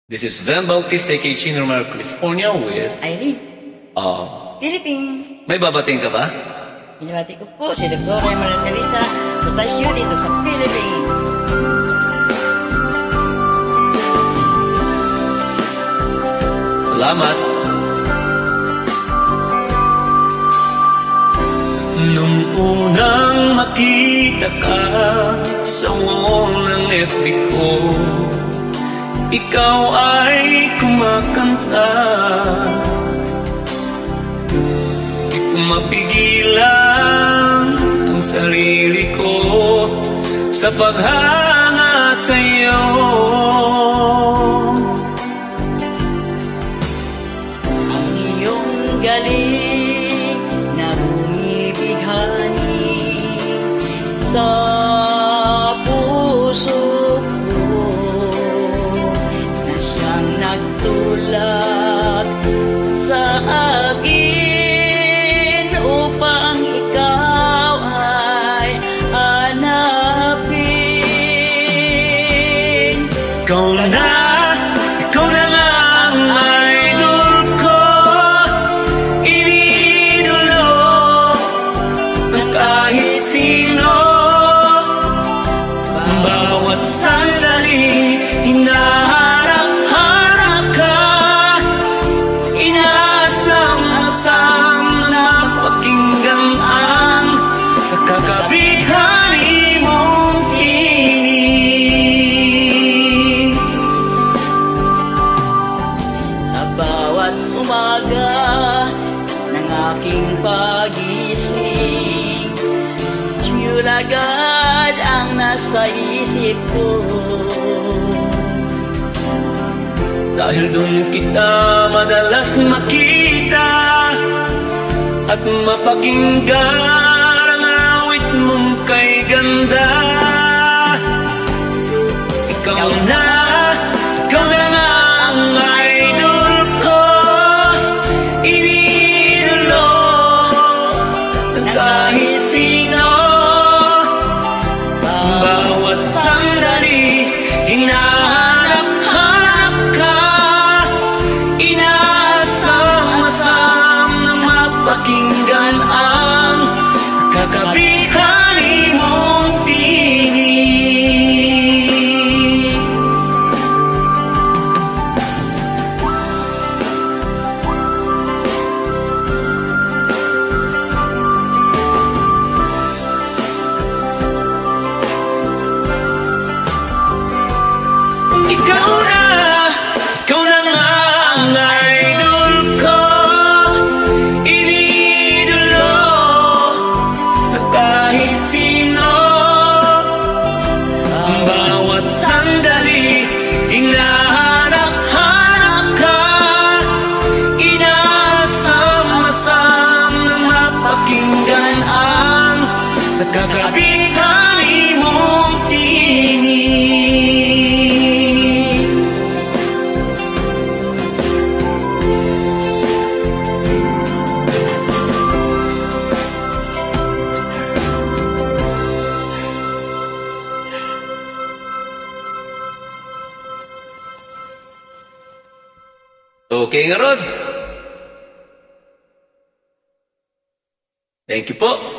This is Van Bautista, aka Chino Romero of California with Irene, Philippines. May babating ka ba? Binabati ko po si Dr. Maria Teresa Sotasio dito sa Philippines. Salamat. Nung unang makita ka sa wall ng FB ko, ikaw ay kumakanta. Di ko mapigilan ang sarili ko sa paghanga sa'yo. Ang iyong galing na bumibighani sa puso ko, na siyang nagtulak sa akin upang ikaw ay hanapin. Ikaw na nga ang idol ko, iniidolo ng kahit sino. Bawat sandali, hinaharap-harap ka, inaasam-asam na mapakinggan ang nakakabighani mong tinig. Sa bawat umaga ng aking pagising, yun agad ang nasa isip ko. Dahil doon kita madalas makita at mapakinggan ang awit mong kay ganda. Ikaw na nga ang idol ko, iniidolo ng kahit sino. Bawat sandali, hinahanap-hanap ka, inaasam-asam na mapakinggan ang kakabighani mong tinig. Ikaw na nga ang idol ko, iniidolo ng kahit sino. Bawat sandali, hinahanap-hanap ka, inaasam-asam na mapakinggan ang nakakabighani mong tinig. Okay nga, Rod. Thank you po.